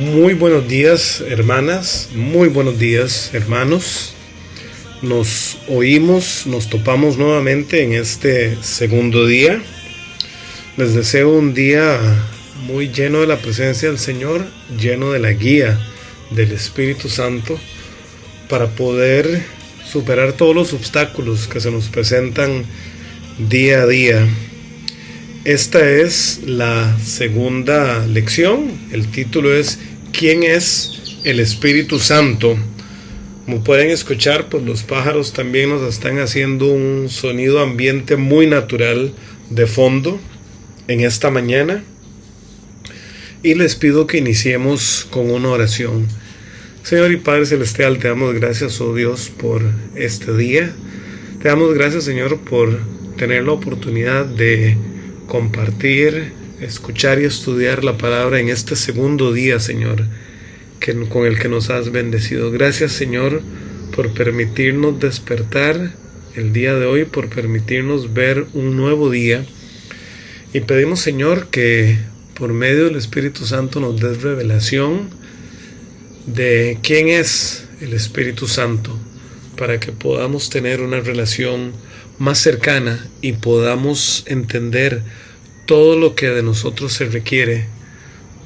Muy buenos días, hermanas, muy buenos días, hermanos. Nos oímos, nos topamos nuevamente en este segundo día. Les deseo un día muy lleno de la presencia del Señor, lleno de la guía del Espíritu Santo, para poder superar todos los obstáculos que se nos presentan día a día. Esta es la segunda lección. El título es ¿Quién es el Espíritu Santo? Como pueden escuchar, pues los pájaros también nos están haciendo un sonido ambiente muy natural de fondo en esta mañana. Y les pido que iniciemos con una oración. Señor y Padre Celestial, te damos gracias, oh Dios, por este día. Te damos gracias, Señor, por tener la oportunidad de compartir, escuchar y estudiar la palabra en este segundo día, Señor, con el que nos has bendecido. Gracias, Señor, por permitirnos despertar el día de hoy, por permitirnos ver un nuevo día. Y pedimos, Señor, que por medio del Espíritu Santo nos des revelación de quién es el Espíritu Santo, para que podamos tener una relación más cercana y podamos entender todo lo que de nosotros se requiere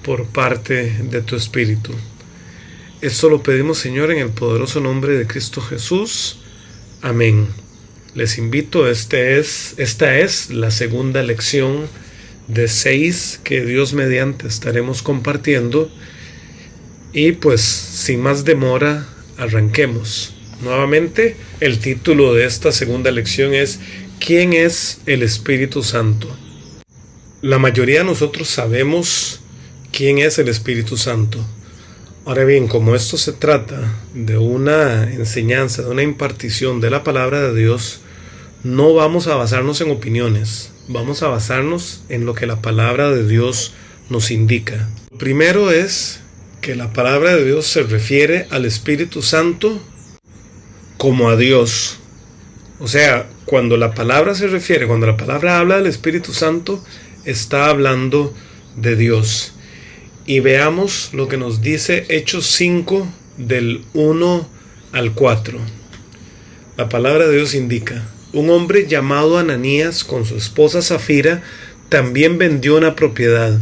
por parte de tu Espíritu. Esto lo pedimos, Señor, en el poderoso nombre de Cristo Jesús. Amén. Les invito, esta es la segunda lección de 6 que Dios mediante estaremos compartiendo. Y pues, sin más demora, arranquemos. Nuevamente, el título de esta segunda lección es ¿Quién es el Espíritu Santo? La mayoría de nosotros sabemos quién es el Espíritu Santo. Ahora bien, como esto se trata de una enseñanza, de una impartición de la palabra de Dios, no vamos a basarnos en opiniones, vamos a basarnos en lo que la palabra de Dios nos indica. Lo primero es que la palabra de Dios se refiere al Espíritu Santo como a Dios. O sea, cuando la palabra habla del Espíritu Santo, está hablando de Dios. Y veamos lo que nos dice Hechos 5 del 1 al 4. La palabra de Dios indica: un hombre llamado Ananías con su esposa Zafira también vendió una propiedad.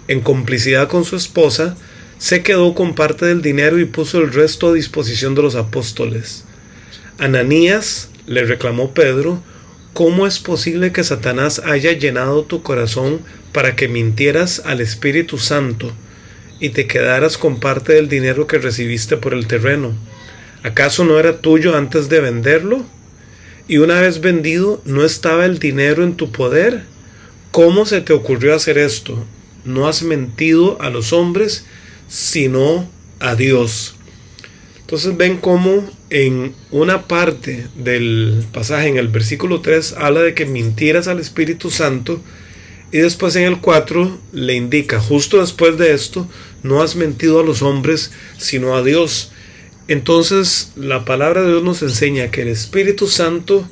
En complicidad con su esposa, se quedó con parte del dinero y puso el resto a disposición de los apóstoles. Ananías, le reclamó Pedro, ¿cómo es posible que Satanás haya llenado tu corazón para que mintieras al Espíritu Santo y te quedaras con parte del dinero que recibiste por el terreno? ¿Acaso no era tuyo antes de venderlo? Y una vez vendido, ¿no estaba el dinero en tu poder? ¿Cómo se te ocurrió hacer esto? No has mentido a los hombres, sino a Dios. Entonces ven cómo en una parte del pasaje, en el versículo 3, habla de que mintieras al Espíritu Santo, y después en el 4 le indica, justo después de esto, no has mentido a los hombres, sino a Dios. Entonces la palabra de Dios nos enseña que el Espíritu Santo,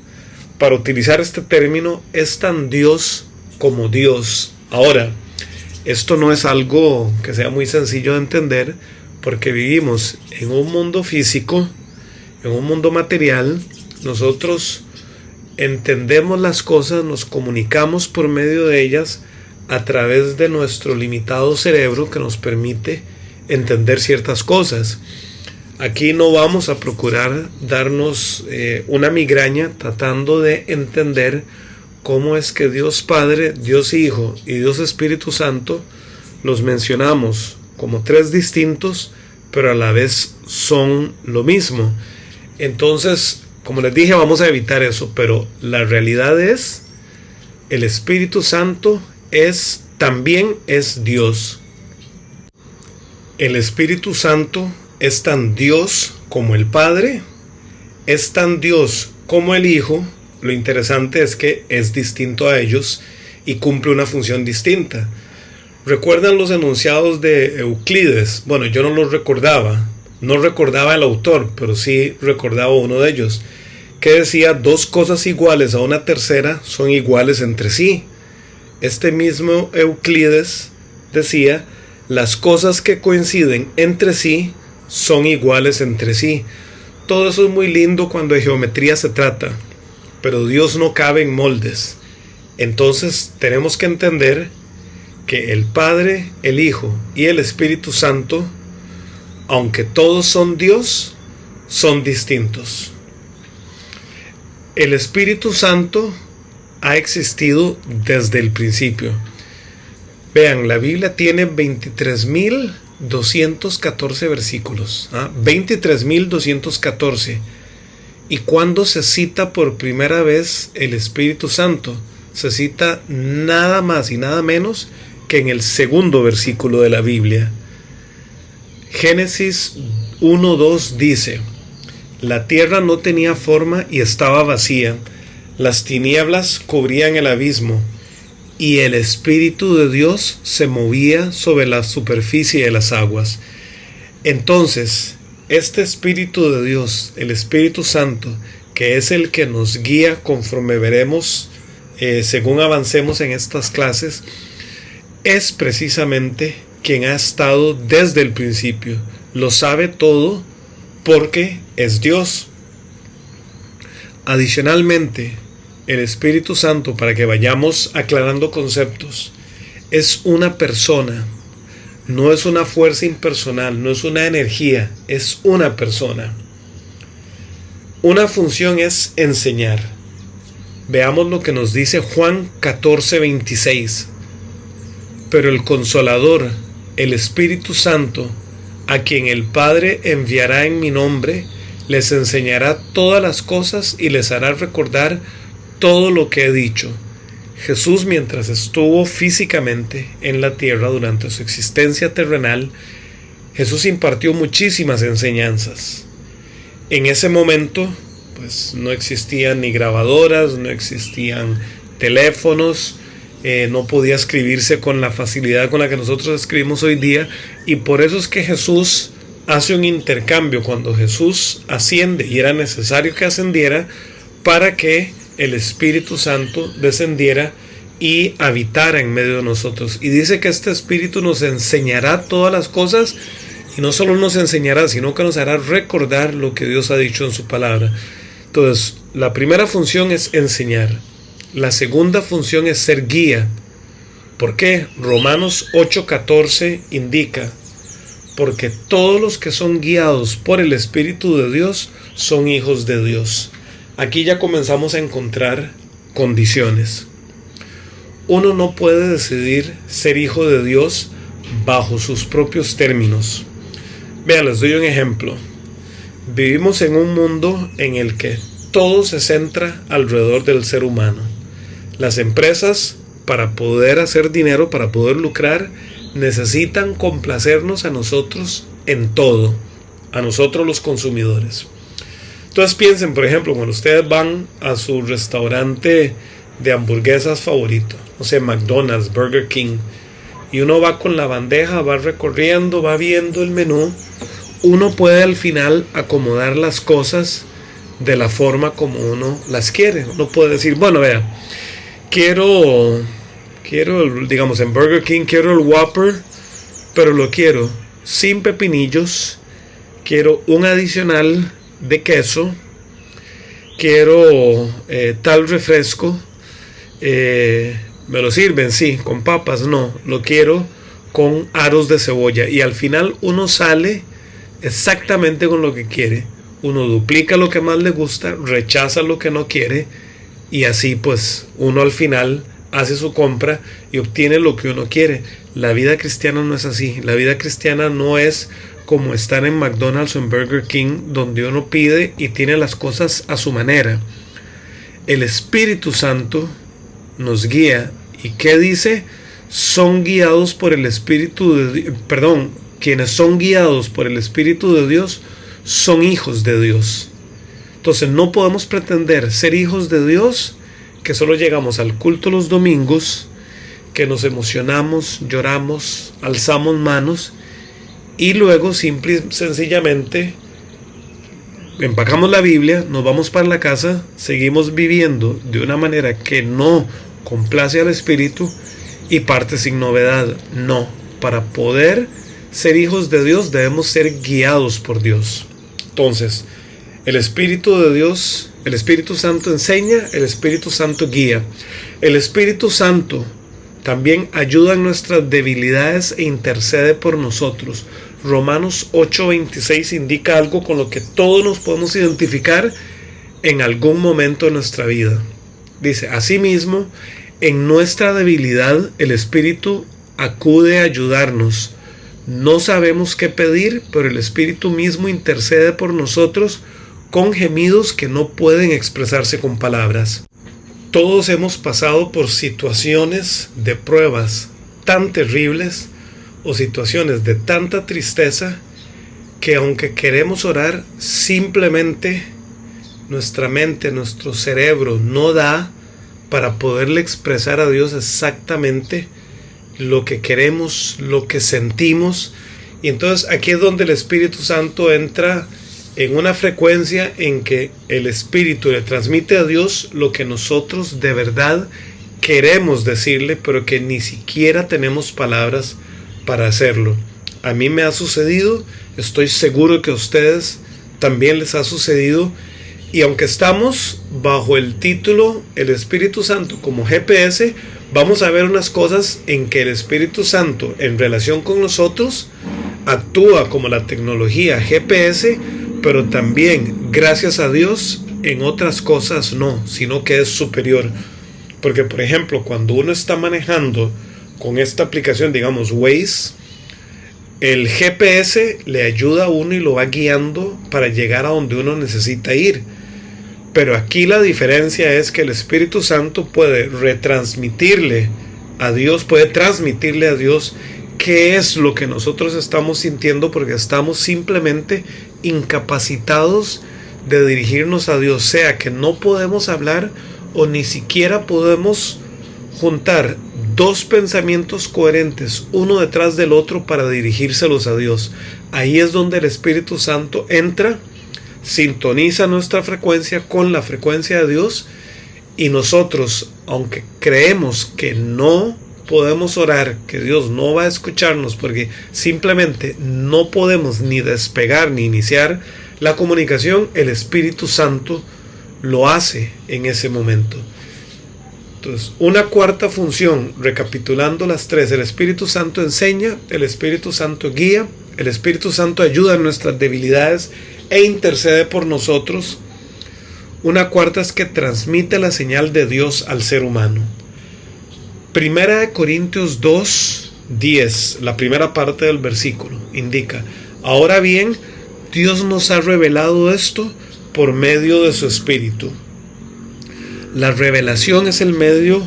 para utilizar este término, es tan Dios como Dios. Ahora, esto no es algo que sea muy sencillo de entender, porque vivimos en un mundo físico, en un mundo material. Nosotros entendemos las cosas, nos comunicamos por medio de ellas a través de nuestro limitado cerebro que nos permite entender ciertas cosas. Aquí no vamos a procurar darnos una migraña tratando de entender cómo es que Dios Padre, Dios Hijo y Dios Espíritu Santo los mencionamos como 3 distintos, pero a la vez son lo mismo. Entonces, como les dije, vamos a evitar eso, pero la realidad es, el Espíritu Santo también es Dios. El Espíritu Santo es tan Dios como el Padre, es tan Dios como el Hijo. Lo interesante es que es distinto a ellos y cumple una función distinta. ¿Recuerdan los enunciados de Euclides? Bueno, yo no los recordaba. No recordaba el autor, pero sí recordaba uno de ellos, que decía: 2 cosas iguales a una tercera son iguales entre sí. Este mismo Euclides decía: Las cosas que coinciden entre sí son iguales entre sí. Todo eso es muy lindo cuando de geometría se trata, pero Dios no cabe en moldes. Entonces tenemos que entender que el Padre, el Hijo y el Espíritu Santo, aunque todos son Dios, son distintos. El Espíritu Santo ha existido desde el principio. Vean, la Biblia tiene 23.214 versículos. 23.214. ¿Y cuándo se cita por primera vez el Espíritu Santo? Se cita nada más y nada menos que en el segundo versículo de la Biblia. Génesis 1:2 dice: la tierra no tenía forma y estaba vacía. Las tinieblas cubrían el abismo, y el Espíritu de Dios se movía sobre la superficie de las aguas. Entonces, este Espíritu de Dios, el Espíritu Santo, que es el que nos guía conforme veremos según avancemos en estas clases, es precisamente quien ha estado desde el principio. Lo sabe todo porque es Dios. Adicionalmente, el Espíritu Santo, para que vayamos aclarando conceptos, es una persona, no es una fuerza impersonal, no es una energía, es una persona. Una función es enseñar. Veamos lo que nos dice Juan 14:26. Pero el Consolador, el Espíritu Santo, a quien el Padre enviará en mi nombre, les enseñará todas las cosas y les hará recordar todo lo que he dicho. Jesús, mientras estuvo físicamente en la tierra durante su existencia terrenal, Jesús impartió muchísimas enseñanzas. En ese momento, pues no existían ni grabadoras, no existían teléfonos, no podía escribirse con la facilidad con la que nosotros escribimos hoy día, y por eso es que Jesús hace un intercambio cuando Jesús asciende, y era necesario que ascendiera para que el Espíritu Santo descendiera y habitara en medio de nosotros. Y dice que este Espíritu nos enseñará todas las cosas, y no solo nos enseñará, sino que nos hará recordar lo que Dios ha dicho en su palabra. Entonces, la primera función es enseñar. La segunda función es ser guía. ¿Por qué? Romanos 8:14 indica: porque todos los que son guiados por el Espíritu de Dios son hijos de Dios. Aquí ya comenzamos a encontrar condiciones. Uno no puede decidir ser hijo de Dios bajo sus propios términos. Vean, les doy un ejemplo. Vivimos en un mundo en el que todo se centra alrededor del ser humano. Las empresas, para poder hacer dinero, para poder lucrar, necesitan complacernos a nosotros en todo, a nosotros los consumidores. Entonces piensen, por ejemplo, cuando ustedes van a su restaurante de hamburguesas favorito, no sé, McDonald's, Burger King, y uno va con la bandeja, va recorriendo, va viendo el menú, uno puede al final acomodar las cosas de la forma como uno las quiere. Uno puede decir, bueno, vea, quiero digamos en Burger King quiero el Whopper, pero lo quiero sin pepinillos, quiero un adicional de queso, quiero tal refresco, me lo sirven, sí, con papas, no, lo quiero con aros de cebolla, y al final uno sale exactamente con lo que quiere. Uno duplica lo que más le gusta, rechaza lo que no quiere, y así pues uno al final hace su compra y obtiene lo que uno quiere. La vida cristiana no es así. La vida cristiana no es como estar en McDonald's o en Burger King, donde uno pide y tiene las cosas a su manera. El Espíritu Santo nos guía. ¿Y qué dice? Son guiados por el Espíritu de quienes son guiados por el Espíritu de Dios son hijos de Dios. Entonces no podemos pretender ser hijos de Dios que solo llegamos al culto los domingos, que nos emocionamos, lloramos, alzamos manos y luego simple y sencillamente empacamos la Biblia, nos vamos para la casa, seguimos viviendo de una manera que no complace al Espíritu y parte sin novedad. No, para poder ser hijos de Dios debemos ser guiados por Dios. Entonces, el Espíritu de Dios, el Espíritu Santo enseña, el Espíritu Santo guía. El Espíritu Santo también ayuda en nuestras debilidades e intercede por nosotros. Romanos 8:26 indica algo con lo que todos nos podemos identificar en algún momento de nuestra vida. Dice, asimismo, en nuestra debilidad el Espíritu acude a ayudarnos. No sabemos qué pedir, pero el Espíritu mismo intercede por nosotros con gemidos que no pueden expresarse con palabras. Todos hemos pasado por situaciones de pruebas tan terribles o situaciones de tanta tristeza que aunque queremos orar, simplemente nuestra mente, nuestro cerebro no da para poderle expresar a Dios exactamente lo que queremos, lo que sentimos. Y entonces aquí es donde el Espíritu Santo entra en una frecuencia en que el Espíritu le transmite a Dios lo que nosotros de verdad queremos decirle, pero que ni siquiera tenemos palabras para hacerlo. A mí me ha sucedido, estoy seguro que a ustedes también les ha sucedido. Y aunque estamos bajo el título El Espíritu Santo como GPS, vamos a ver unas cosas en que el Espíritu Santo en relación con nosotros actúa como la tecnología GPS, pero también, gracias a Dios, en otras cosas no, sino que es superior. Porque, por ejemplo, cuando uno está manejando con esta aplicación, digamos Waze, el GPS le ayuda a uno y lo va guiando para llegar a donde uno necesita ir. Pero aquí la diferencia es que el Espíritu Santo puede transmitirle a Dios qué es lo que nosotros estamos sintiendo, porque estamos simplemente incapacitados de dirigirnos a Dios, sea que no podemos hablar o ni siquiera podemos juntar dos pensamientos coherentes uno detrás del otro para dirigírselos a Dios. Ahí es donde el Espíritu Santo entra, sintoniza nuestra frecuencia con la frecuencia de Dios, y nosotros, aunque creemos que no podemos orar, que Dios no va a escucharnos porque simplemente no podemos ni despegar ni iniciar la comunicación, el Espíritu Santo lo hace en ese momento. Entonces, una cuarta función, recapitulando las tres: el Espíritu Santo enseña, el Espíritu Santo guía, el Espíritu Santo ayuda en nuestras debilidades e intercede por nosotros. Una cuarta es que transmite la señal de Dios al ser humano. Primera de Corintios 2:10, la primera parte del versículo, indica: ahora bien, Dios nos ha revelado esto por medio de su Espíritu. La revelación es el medio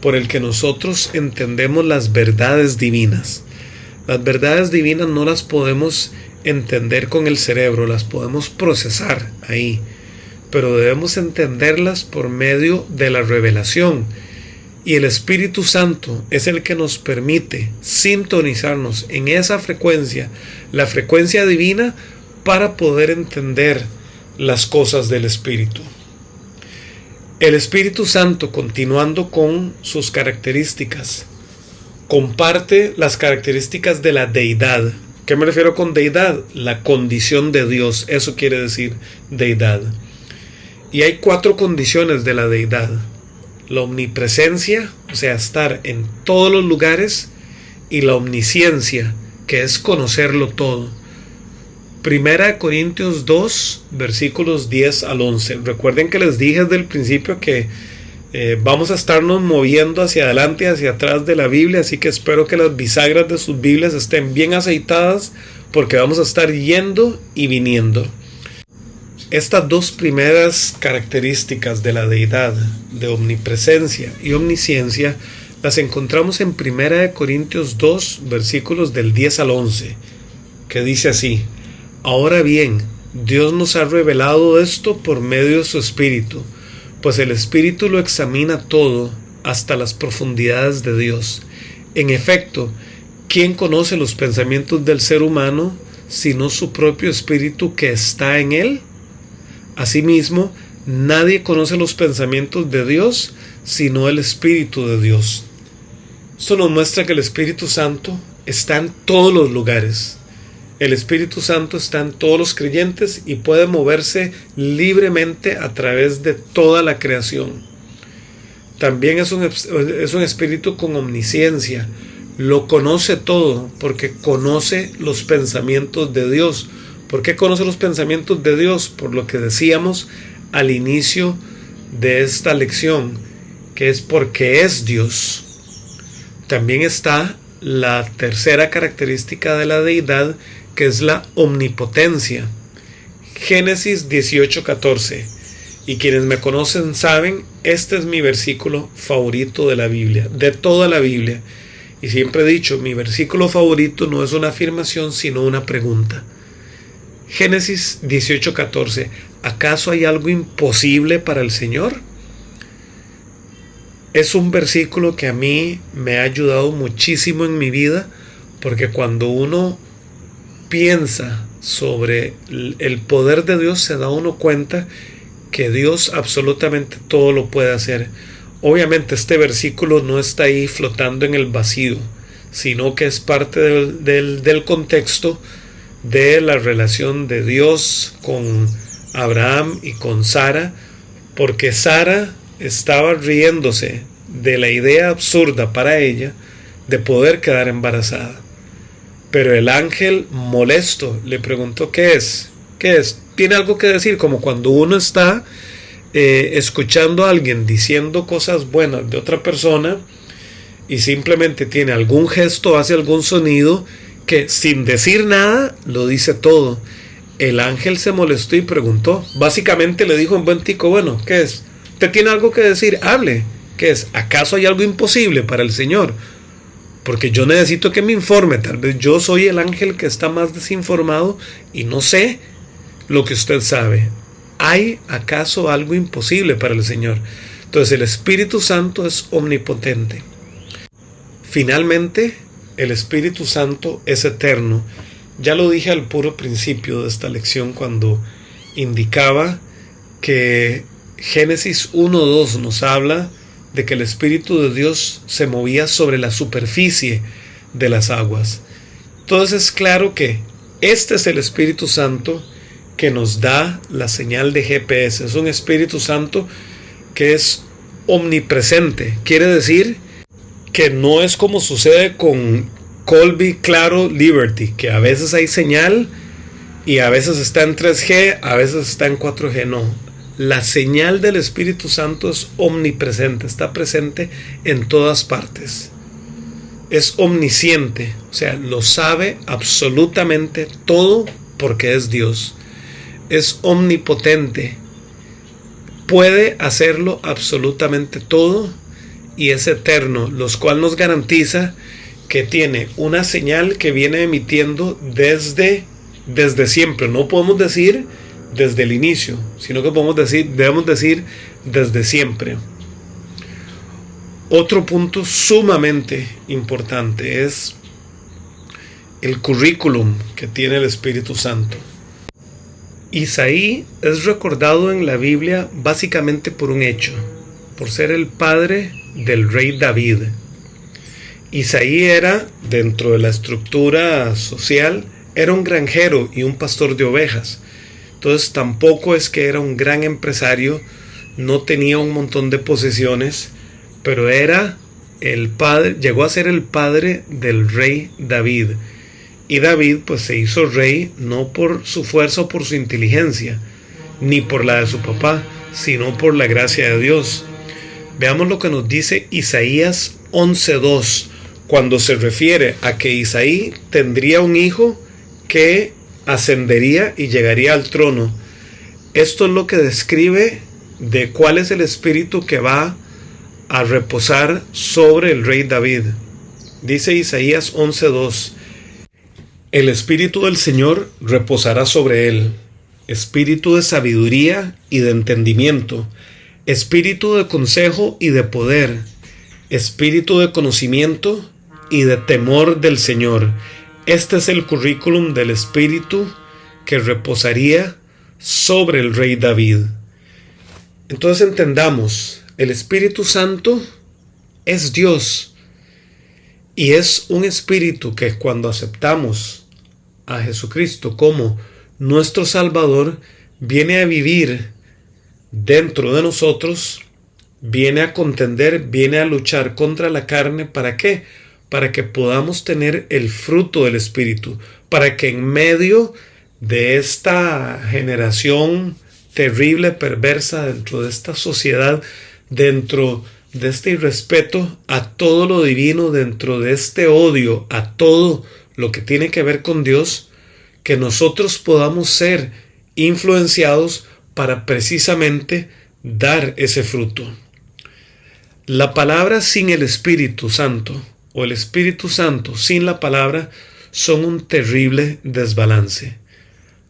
por el que nosotros entendemos las verdades divinas. Las verdades divinas no las podemos entender con el cerebro, las podemos procesar ahí, pero debemos entenderlas por medio de la revelación. Y el Espíritu Santo es el que nos permite sintonizarnos en esa frecuencia, la frecuencia divina, para poder entender las cosas del Espíritu. El Espíritu Santo, continuando con sus características, comparte las características de la deidad. ¿Qué me refiero con deidad? La condición de Dios, eso quiere decir deidad. Y hay 4 condiciones de la deidad: la omnipresencia, o sea, estar en todos los lugares, y la omnisciencia, que es conocerlo todo. Primera de Corintios 2, versículos 10 al 11. Recuerden que les dije desde el principio que vamos a estarnos moviendo hacia adelante y hacia atrás de la Biblia, así que espero que las bisagras de sus Biblias estén bien aceitadas, porque vamos a estar yendo y viniendo. Estas 2 primeras características de la deidad, de omnipresencia y omnisciencia, las encontramos en Primera de Corintios 2, versículos del 10 al 11, que dice así: ahora bien, Dios nos ha revelado esto por medio de su Espíritu, pues el Espíritu lo examina todo, hasta las profundidades de Dios. En efecto, ¿quién conoce los pensamientos del ser humano sino su propio Espíritu que está en él? Asimismo, nadie conoce los pensamientos de Dios sino el Espíritu de Dios. Esto nos muestra que el Espíritu Santo está en todos los lugares. El Espíritu Santo está en todos los creyentes y puede moverse libremente a través de toda la creación. También es un espíritu con omnisciencia. Lo conoce todo porque conoce los pensamientos de Dios. ¿Por qué conoce los pensamientos de Dios? Por lo que decíamos al inicio de esta lección, que es porque es Dios. También está la tercera característica de la deidad, que es la omnipotencia. Génesis 18:14. Y quienes me conocen saben, este es mi versículo favorito de la Biblia, de toda la Biblia. Y siempre he dicho, mi versículo favorito no es una afirmación, sino una pregunta. Génesis 18:14. ¿Acaso hay algo imposible para el Señor? Es un versículo que a mí me ha ayudado muchísimo en mi vida, porque cuando uno piensa sobre el poder de Dios, se da uno cuenta que Dios absolutamente todo lo puede hacer. Obviamente este versículo no está ahí flotando en el vacío, sino que es parte del contexto de la relación de Dios con Abraham y con Sara, porque Sara estaba riéndose de la idea absurda para ella de poder quedar embarazada. Pero el ángel, molesto, le preguntó: ¿qué es? ¿Qué es? Tiene algo que decir, como cuando uno está escuchando a alguien diciendo cosas buenas de otra persona y simplemente tiene algún gesto, hace algún sonido que sin decir nada lo dice todo. El ángel se molestó y preguntó. Básicamente le dijo en buen tico: bueno, ¿qué es? ¿Usted tiene algo que decir? Hable. ¿Qué es? ¿Acaso hay algo imposible para el Señor? Porque yo necesito que me informe. Tal vez yo soy el ángel que está más desinformado y no sé lo que usted sabe. ¿Hay acaso algo imposible para el Señor? Entonces el Espíritu Santo es omnipotente. Finalmente, el Espíritu Santo es eterno. Ya lo dije al puro principio de esta lección cuando indicaba que Génesis 1:2 nos habla de que el Espíritu de Dios se movía sobre la superficie de las aguas. Entonces es claro que este es el Espíritu Santo que nos da la señal de GPS. Es un Espíritu Santo que es omnipresente. Quiere decir que no es como sucede con Colby, Claro, Liberty, que a veces hay señal y a veces está en 3G, a veces está en 4G. No, la señal del Espíritu Santo es omnipresente, está presente en todas partes. Es omnisciente, o sea, lo sabe absolutamente todo porque es Dios. Es omnipotente, puede hacerlo absolutamente todo y es eterno, lo cual nos garantiza que tiene una señal que viene emitiendo desde siempre. No podemos decir desde el inicio, sino que debemos decir desde siempre. Otro punto sumamente importante es el currículum que tiene el Espíritu Santo. Isaí es recordado en la Biblia básicamente por un hecho, por ser el padre del rey David. Isaí era, dentro de la estructura social, era un granjero y un pastor de ovejas. Entonces tampoco es que era un gran empresario, no tenía un montón de posesiones, pero era el padre, llegó a ser el padre del rey David. Y David pues se hizo rey no por su fuerza o por su inteligencia, ni por la de su papá, sino por la gracia de Dios. Veamos lo que nos dice Isaías 11:2, cuando se refiere a que Isaí tendría un hijo que ascendería y llegaría al trono. Esto es lo que describe de cuál es el espíritu que va a reposar sobre el rey David. Dice Isaías 11:2: el espíritu del Señor reposará sobre él, espíritu de sabiduría y de entendimiento, espíritu de consejo y de poder, espíritu de conocimiento y de temor del Señor. Este es el currículum del espíritu que reposaría sobre el rey David. Entonces entendamos, el Espíritu Santo es Dios. Y es un espíritu que cuando aceptamos a Jesucristo como nuestro Salvador, viene a vivir dentro de nosotros, viene a contender, viene a luchar contra la carne. ¿Para qué? Para que podamos tener el fruto del Espíritu, para que en medio de esta generación terrible, perversa, dentro de esta sociedad, dentro de este irrespeto a todo lo divino, dentro de este odio a todo lo que tiene que ver con Dios, que nosotros podamos ser influenciados para precisamente dar ese fruto. La palabra sin el Espíritu Santo o el Espíritu Santo sin la palabra son un terrible desbalance.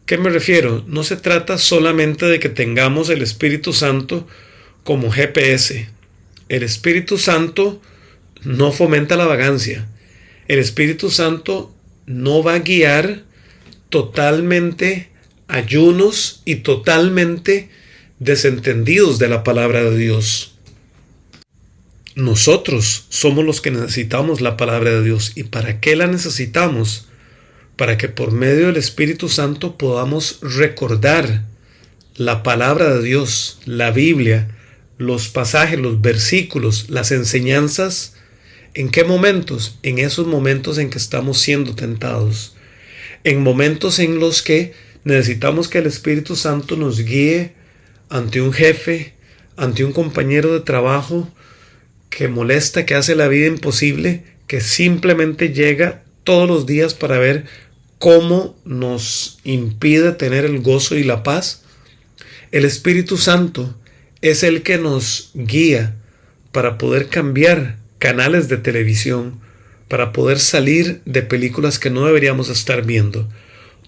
¿Qué me refiero? No se trata solamente de que tengamos el Espíritu Santo como GPS. El Espíritu Santo no fomenta la vagancia. El Espíritu Santo no va a guiar totalmente ayunos y totalmente desentendidos de la palabra de Dios. Nosotros somos los que necesitamos la palabra de Dios. ¿Y para qué la necesitamos? Para que por medio del Espíritu Santo podamos recordar la palabra de Dios, la Biblia, los pasajes, los versículos, las enseñanzas. ¿En qué momentos? En esos momentos en que estamos siendo tentados. En momentos en los que necesitamos que el Espíritu Santo nos guíe ante un jefe, ante un compañero de trabajo que molesta, que hace la vida imposible, que simplemente llega todos los días para ver cómo nos impide tener el gozo y la paz. El Espíritu Santo es el que nos guía para poder cambiar canales de televisión, para poder salir de películas que no deberíamos estar viendo,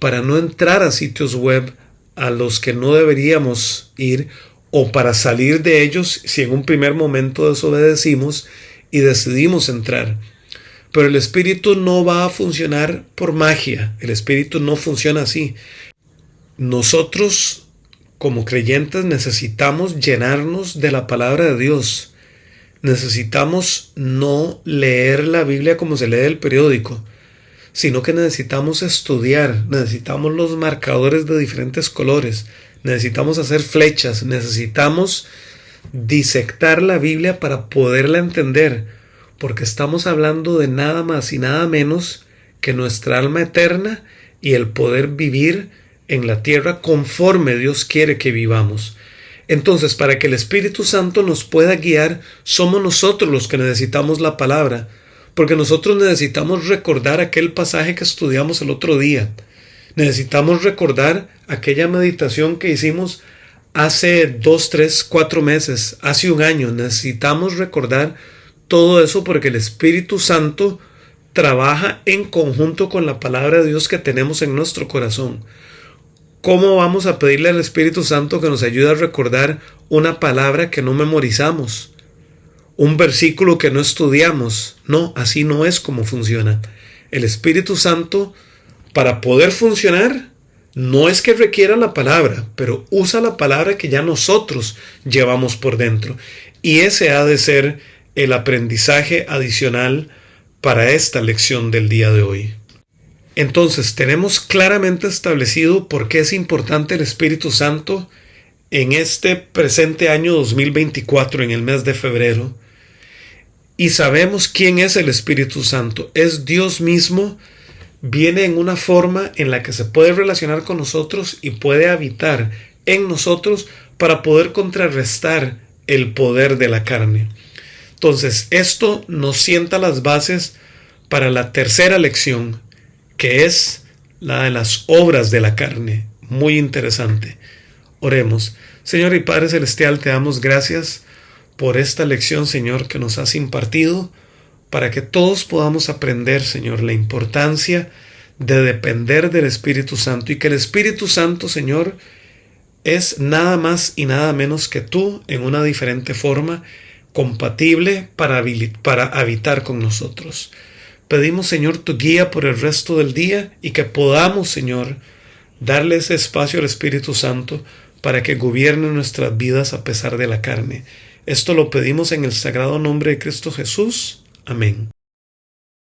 para no entrar a sitios web a los que no deberíamos ir, o para salir de ellos si en un primer momento desobedecimos y decidimos entrar. Pero el Espíritu no va a funcionar por magia. El Espíritu no funciona así. Nosotros, como creyentes, necesitamos llenarnos de la palabra de Dios. Necesitamos no leer la Biblia como se lee el periódico, sino que necesitamos estudiar, necesitamos los marcadores de diferentes colores, necesitamos hacer flechas, necesitamos disectar la Biblia para poderla entender, porque estamos hablando de nada más y nada menos que nuestra alma eterna y el poder vivir en la tierra conforme Dios quiere que vivamos. Entonces, para que el Espíritu Santo nos pueda guiar, somos nosotros los que necesitamos la palabra, porque nosotros necesitamos recordar aquel pasaje que estudiamos el otro día. Necesitamos recordar aquella meditación que hicimos hace 2, 3, 4 meses, hace un año. Necesitamos recordar todo eso porque el Espíritu Santo trabaja en conjunto con la palabra de Dios que tenemos en nuestro corazón. ¿Cómo vamos a pedirle al Espíritu Santo que nos ayude a recordar una palabra que no memorizamos? Un versículo que no estudiamos. No, así no es como funciona. El Espíritu Santo, para poder funcionar, no es que requiera la palabra, pero usa la palabra que ya nosotros llevamos por dentro. Y ese ha de ser el aprendizaje adicional para esta lección del día de hoy. Entonces, tenemos claramente establecido por qué es importante el Espíritu Santo en este presente año 2024, en el mes de febrero. Y sabemos quién es el Espíritu Santo. Es Dios mismo, viene en una forma en la que se puede relacionar con nosotros y puede habitar en nosotros para poder contrarrestar el poder de la carne. Entonces, esto nos sienta las bases para la tercera lección, que es la de las obras de la carne. Muy interesante. Oremos. Señor y Padre Celestial, te damos gracias por esta lección, Señor, que nos has impartido, para que todos podamos aprender, Señor, la importancia de depender del Espíritu Santo, y que el Espíritu Santo, Señor, es nada más y nada menos que tú en una diferente forma, compatible para habitar con nosotros. Pedimos, Señor, tu guía por el resto del día y que podamos, Señor, darle ese espacio al Espíritu Santo para que gobierne nuestras vidas a pesar de la carne. Esto lo pedimos en el sagrado nombre de Cristo Jesús. Amén.